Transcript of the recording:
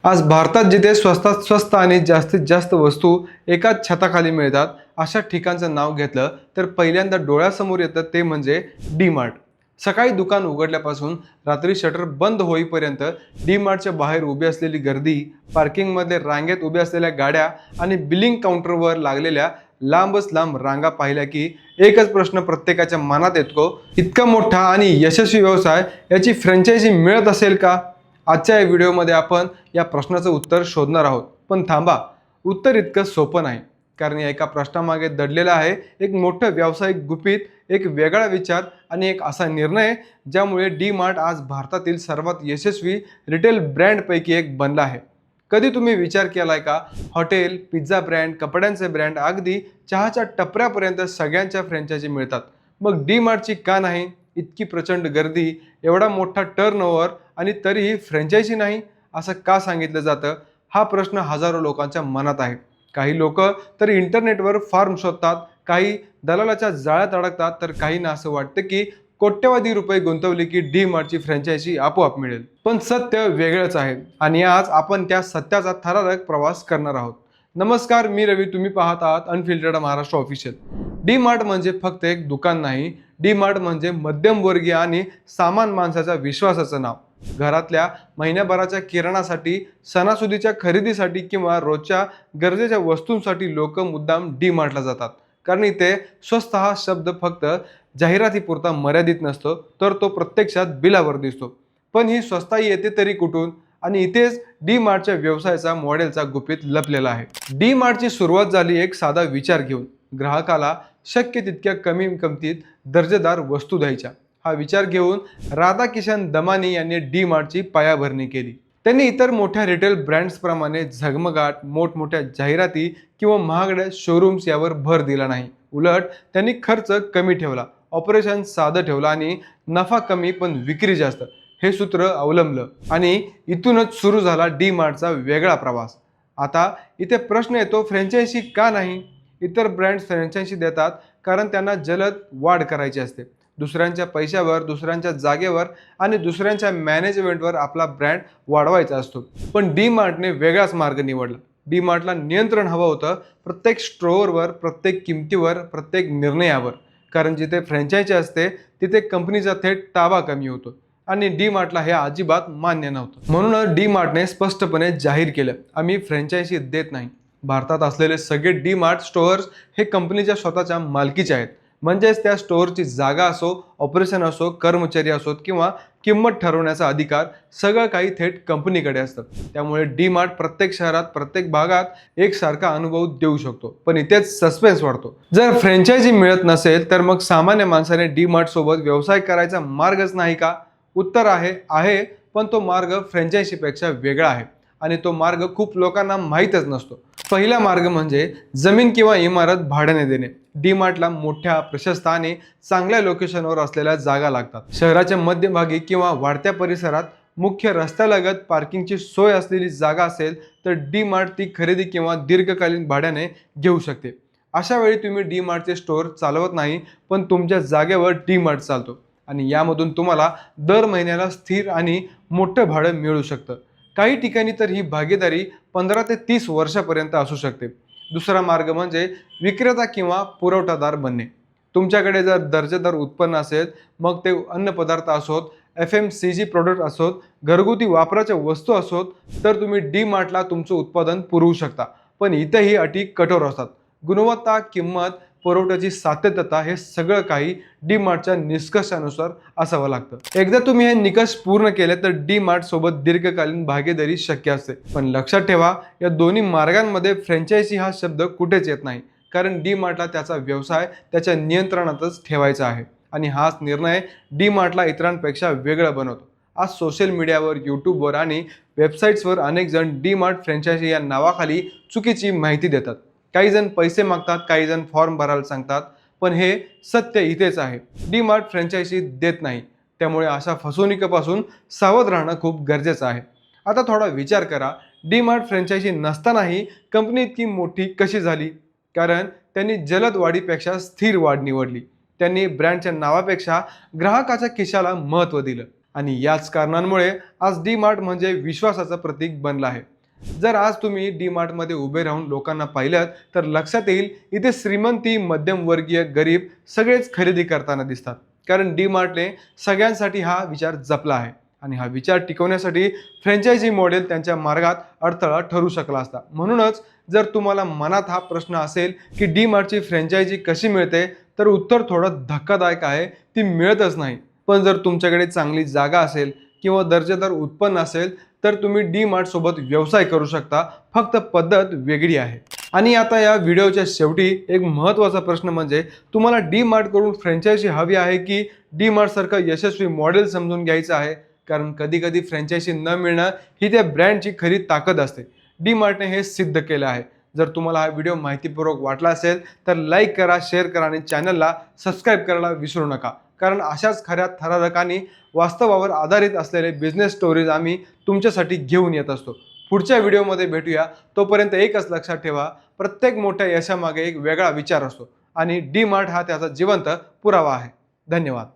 आज भारतात जिथे स्वस्तात स्वस्त आणि जास्तीत जास्त वस्तू एकाच छताखाली मिळतात अशा ठिकाणचं नाव घेतलं तर पहिल्यांदा डोळ्यासमोर येतं ते म्हणजे डी मार्ट. सकाळी दुकान उघडल्यापासून रात्री शटर बंद होईपर्यंत डी मार्टच्या बाहेर उभी असलेली गर्दी, पार्किंगमध्ये रांगेत उभ्या असलेल्या गाड्या आणि बिलिंग काउंटरवर लागलेल्या लांबच लांब रांगा पाहिल्या की एकच प्रश्न प्रत्येकाच्या मनात येतो, इतका मोठा आणि यशस्वी व्यवसाय याची फ्रँचायझी मिळत असेल का? आजच्या या व्हिडिओमध्ये आपण या प्रश्नाचं उत्तर शोधणार आहोत. पण थांबा, उत्तर इतकं सोपं नाही. कारण या एका प्रश्नामागे दडलेला आहे एक मोठं व्यावसायिक गुपित, एक वेगळा विचार आणि एक असा निर्णय ज्यामुळे डी मार्ट आज भारतातील सर्वात यशस्वी रिटेल ब्रँडपैकी एक बनला आहे. कधी तुम्ही विचार केलाय का? हॉटेल, पिझ्झा ब्रँड, कपड्यांचे ब्रँड, अगदी चहाच्या टपऱ्यापर्यंत सगळ्यांच्या फ्रँचायझी मिळतात. मग डी मार्टची का नाही? इतकी प्रचंड गर्दी, एवढा मोठा टर्नओव्हर आणि तरीही फ्रँचायझी नाही असं का सांगितलं जातं? हा प्रश्न हजारो लोकांच्या मनात आहे. काही लोक तर इंटरनेटवर फॉर्म शोधतात, काही दलालाच्या जाळ्यात अडकतात, तर काहींना असं वाटतं की कोट्यवधी रुपये गुंतवले की डी मार्टची फ्रँचायझी आपोआप मिळेल. पण सत्य वेगळंच आहे आणि आज आपण त्या सत्याचा थरारक प्रवास करणार आहोत. नमस्कार, मी रवी, तुम्ही पाहत आहात unfiltered Maharashtra official. D mart म्हणजे फक्त एक दुकान नाही. डी मार्ट म्हणजे मध्यमवर्गीय आणि सामान माणसाच्या विश्वासाचं नाव. घरातल्या महिन्याभराच्या किराणासाठी, सणासुदीच्या खरेदीसाठी किंवा रोजच्या गरजेच्या वस्तूंसाठी लोक मुद्दाम डी मार्टला जातात. कारण इथे स्वस्त हा शब्द फक्त जाहिरातीपुरता मर्यादित नसतो, तर तो प्रत्यक्षात बिलावर दिसतो. पण ही स्वस्ताई येते तरी कुठून? आणि इथेच डी मार्टच्या व्यवसायाचा मॉडेलचा गुपित लपलेला आहे. डी मार्टची सुरुवात झाली एक साधा विचार घेऊन, ग्राहकाला शक्य तितक्या कमी किमतीत दर्जेदार वस्तू द्यायच्या. हा विचार घेऊन राधाकिशन दमानी यांनी डी मार्टची पायाभरणी केली. त्यांनी इतर मोठ्या रिटेल ब्रँड्सप्रमाणे झगमगाट, मोठमोठ्या जाहिराती किंवा महागड्या शोरूम्स यावर भर दिला नाही. उलट त्यांनी खर्च कमी ठेवला, ऑपरेशन साधं ठेवलं आणि नफा कमी पण विक्री जास्त हे सूत्र अवलंबलं. आणि इथूनच सुरू झाला डी मार्टचा वेगळा प्रवास. आता इथे प्रश्न येतो, फ्रँचायझी का नाही? इतर ब्रँड्स फ्रँचायझी देतात कारण त्यांना जलद वाढ करायची असते. दुसऱ्यांच्या पैशावर, दुसऱ्यांच्या जागेवर आणि दुसऱ्यांच्या मॅनेजमेंटवर आपला ब्रँड वाढवायचा असतो. पण डी मार्टने वेगळाच मार्ग निवडला. डी मार्टला नियंत्रण हवं होतं, प्रत्येक स्टोअरवर, प्रत्येक किमतीवर, प्रत्येक निर्णयावर. कारण जिथे फ्रँचायझी असते तिथे कंपनीचा थेट ताबा कमी होतो आणि डी मार्टला हे अजिबात मान्य नव्हतं. म्हणून डी मार्टने स्पष्टपणे जाहीर केलं, आम्ही फ्रँचायझी देत नाही. भारतात असलेले सगळे डी मार्ट स्टोअर्स हे कंपनीच्या स्वतःच्या मालकीचे आहेत. म्हणजेच त्या स्टोअरची जागा असो, ऑपरेशन असो, कर्मचारी असोत किंवा किंमत ठरवण्याचा अधिकार सगळं काही थेट कंपनीकडे असतं. त्यामुळे डी मार्ट प्रत्येक शहरात, प्रत्येक भागात एकसारखा अनुभव देऊ शकतो. पण इथेच सस्पेन्स वाढतो. जर फ्रँचायझी मिळत नसेल तर मग सामान्य माणसाने डी मार्ट सोबत व्यवसाय करायचा मार्गच नाही का? उत्तर आहे, पण तो मार्ग फ्रँचायझीपेक्षा वेगळा आहे आणि तो मार्ग खूप लोकांना माहीतच नसतो. पहिला मार्ग म्हणजे जमीन किंवा इमारत भाड्याने देणे. डी मार्टला मोठ्या, प्रशस्त आणि चांगल्या लोकेशनवर असलेल्या जागा लागतात. शहराच्या मध्यभागी किंवा वाढत्या परिसरात मुख्य रस्त्यालगत पार्किंगची सोय असलेली जागा असेल तर डी मार्ट ती खरेदी किंवा दीर्घकालीन भाड्याने घेऊ शकते. अशा वेळी तुम्ही डी मार्टचे स्टोअर चालवत नाही, पण तुमच्या जागेवर डी मार्ट चालतो आणि यामधून तुम्हाला दर महिन्याला स्थिर आणि मोठं भाडं मिळू शकतं. काही ठिकाणी तर ही भागीदारी 15 ते 30 वर्षापर्यंत असू शकते. दुसरा मार्ग म्हणजे विक्रेता किंवा पुरवठादार बनणे. तुमच्याकडे जर दर्जेदार उत्पन्न असेल, मग ते अन्नपदार्थ असोत, FMCG प्रोडक्ट असोत, घरगुती वापराच्या वस्तू असोत, तर तुम्ही डी मार्टला तुमचं उत्पादन पुरवू शकता. पण इथेही अटी कठोर असतात. गुणवत्ता, किंमत, पुरवठ्याची सातत्यता हे सगळं काही डी मार्टच्या निष्कर्षानुसार असावं लागतं. एकदा तुम्ही हे निकष पूर्ण केले तर डी मार्ट सोबत दीर्घकालीन भागीदारी शक्य असते. पण लक्षात ठेवा, या दोन्ही मार्गांमध्ये फ्रँचायझी हा शब्द कुठेच येत नाही. कारण डी मार्टला त्याचा व्यवसाय त्याच्या नियंत्रणातच ठेवायचा आहे आणि हाच निर्णय डी मार्टला इतरांपेक्षा वेगळं बनवतो. आज सोशल मीडियावर, यूट्यूबवर आणि वेबसाईट्सवर अनेक जण डी मार्ट फ्रँचायझी या नावाखाली चुकीची माहिती देतात. काही जण पैसे मागतात, काही जण फॉर्म भरायला सांगतात. पण हे सत्य इथेच आहे, डी मार्ट फ्रँचायझी देत नाही. त्यामुळे अशा फसवणुकीपासून सावध राहणं खूप गरजेचं आहे. आता थोडा विचार करा, डी मार्ट फ्रँचायझी नसतानाही कंपनी इतकी मोठी कशी झाली? कारण त्यांनी जलद वाढीपेक्षा स्थिर वाढ निवडली. त्यांनी ब्रँडच्या नावापेक्षा ग्राहकाच्या खिशाला महत्त्व दिलं. आणि याच कारणांमुळे आज डी मार्ट म्हणजे विश्वासाचं प्रतीक बनलं आहे. जर आज तुम्ही डी मार्टमध्ये उभे राहून लोकांना पाहिलं तर लक्षात येईल इथे श्रीमंती, मध्यमवर्गीय, गरीब सगळेच खरेदी करताना दिसतात. कारण डी मार्टने सगळ्यांसाठी हा विचार जपला आहे आणि हा विचार टिकवण्यासाठी फ्रँचायझी मॉडेल त्यांच्या मार्गात अडथळा ठरू शकला असता. म्हणूनच जर तुम्हाला मनात हा प्रश्न असेल की डी मार्टची फ्रँचायझी कशी मिळते, तर उत्तर थोडं धक्कादायक आहे, ती मिळतच नाही. पण जर तुमच्याकडे चांगली जागा असेल किंवा दर्जेदार उत्पन्न असेल तर तुम्ही डी मार्ट सोबत व्यवसाय करू शकता. फक्त पद्धत वेगळी आहे. आणि आता या व्हिडिओच्या शेवटी एक महत्त्वाचा प्रश्न म्हणजे तुम्हाला डी मार्ट कडून फ्रँचायझी हवी आहे की डी मार्ट सारखं यशस्वी मॉडेल समजून घ्यायचं आहे? कारण कधी कधी फ्रँचायझी न मिळणं ही त्या ब्रँडची खरी ताकद असते. डी मार्टने हे सिद्ध केलं आहे. जर तुम्हाला हा व्हिडिओ माहितीपूर्वक वाटला असेल तर लाईक करा, शेअर करा आणि चॅनलला सबस्क्राईब करायला विसरू नका. कारण अशाच खऱ्या थरारकांनी वास्तवावर आधारित असलेले बिझनेस स्टोरीज आम्ही तुमच्यासाठी घेऊन येत असतो. पुढच्या व्हिडिओमध्ये भेटूया. तोपर्यंत एकच लक्षात ठेवा, प्रत्येक मोठ्या यशामागे एक वेगळा विचार असतो आणि डी मार्ट हा त्याचा जिवंत पुरावा आहे. धन्यवाद.